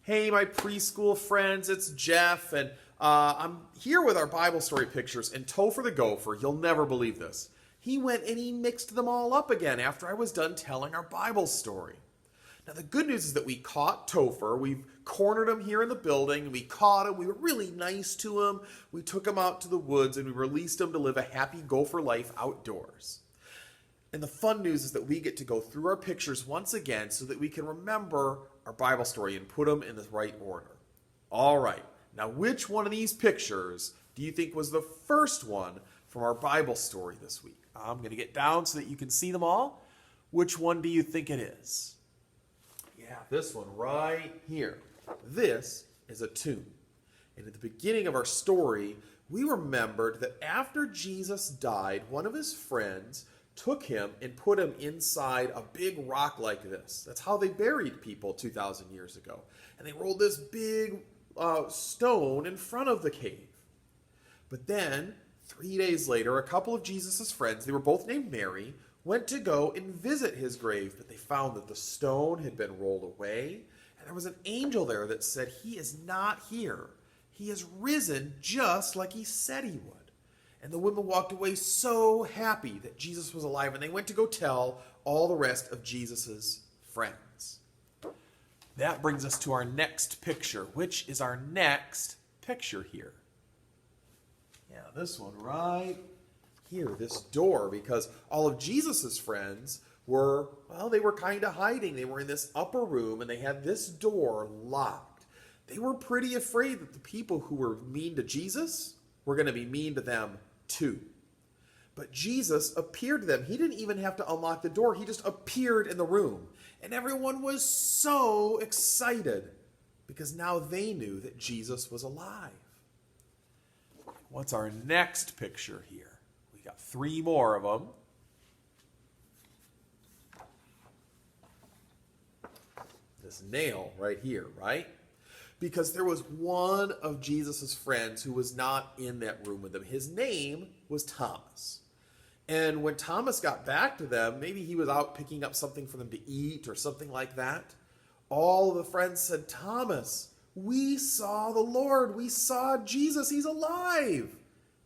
Hey, my preschool friends, it's Jeff, and I'm here with our Bible story pictures. And Topher the gopher, you'll never believe this. He went and he mixed them all up again after I was done telling our Bible story. Now, the good news is that we caught Topher. We've cornered him here in the building. We caught him. We were really nice to him. We took him out to the woods and we released him to live a happy gopher life outdoors. And the fun news is that we get to go through our pictures once again so that we can remember our Bible story and put them in the right order. All right, now which one of these pictures do you think was the first one from our Bible story this week? I'm going to get down so that you can see them all. Which one do you think it is? Yeah, this one right here. This is a tomb. And at the beginning of our story, we remembered that after Jesus died, one of his friends took him and put him inside a big rock like this. That's how they buried people 2,000 years ago. And they rolled this big stone in front of the cave. But then, 3 days later, a couple of Jesus' friends, they were both named Mary, went to go and visit his grave, but they found that the stone had been rolled away, and there was an angel there that said, "He is not here. He has risen just like he said he would." And the women walked away so happy that Jesus was alive, and they went to go tell all the rest of Jesus' friends. That brings us to our next picture, which is our next picture here. Yeah, this one right here, this door, because all of Jesus' friends were, well, they were kind of hiding. They were in this upper room, and they had this door locked. They were pretty afraid that the people who were mean to Jesus were going to be mean to them too. But Jesus appeared to them. He didn't even have to unlock the door. He just appeared in the room. And everyone was so excited because now they knew that Jesus was alive. What's our next picture here? We got 3 more of them. This nail right here, right? Because there was one of Jesus' friends who was not in that room with them. His name was Thomas. And when Thomas got back to them, maybe he was out picking up something for them to eat or something like that. All of the friends said, "Thomas, we saw the Lord. We saw Jesus. He's alive."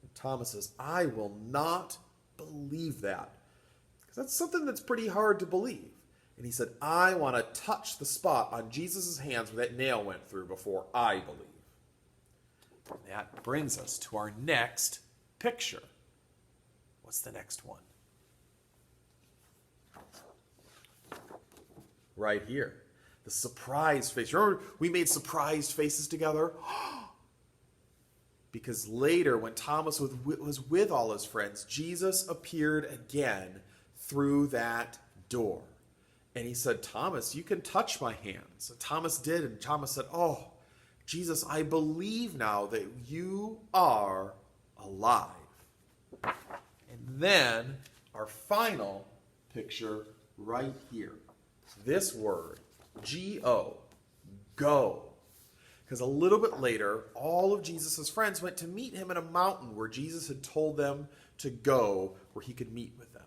And Thomas says, "I will not believe that." Because that's something that's pretty hard to believe. And he said, "I want to touch the spot on Jesus' hands where that nail went through before I believe." And that brings us to our next picture. What's the next one? Right here. The surprised face. Remember we made surprised faces together? Because later, when Thomas was with all his friends, Jesus appeared again through that door. And he said, "Thomas, you can touch my hands." So Thomas did, and Thomas said, "Oh, Jesus, I believe now that you are alive." And then our final picture right here. This word, G-O, go. Because a little bit later, all of Jesus' friends went to meet him in a mountain where Jesus had told them to go, where he could meet with them.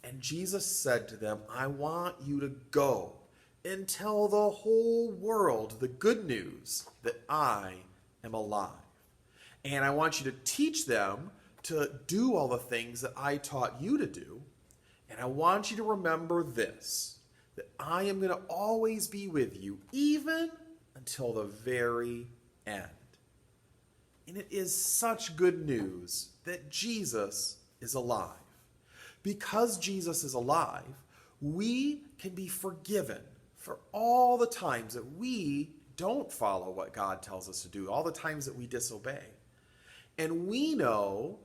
And Jesus said to them, "I want you to go and tell the whole world the good news that I am alive. And I want you to teach them to do all the things that I taught you to do. And I want you to remember this, that I am going to always be with you, even until the very end." And it is such good news that Jesus is alive. Because Jesus is alive, we can be forgiven for all the times that we don't follow what God tells us to do, all the times that we disobey. And we know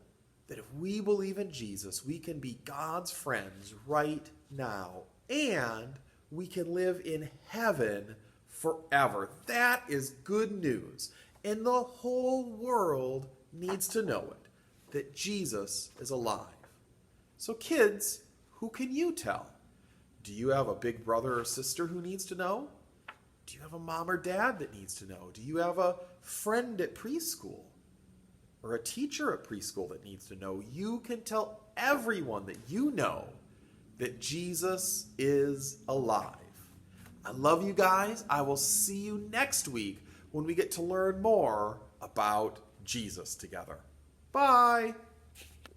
that if we believe in Jesus, we can be God's friends right now, and we can live in heaven forever. That is good news. And the whole world needs to know it, that Jesus is alive. So kids, who can you tell? Do you have a big brother or sister who needs to know? Do you have a mom or dad that needs to know? Do you have a friend at preschool or a teacher at preschool that needs to know? You can tell everyone that you know that Jesus is alive. I love you guys. I will see you next week when we get to learn more about Jesus together. Bye.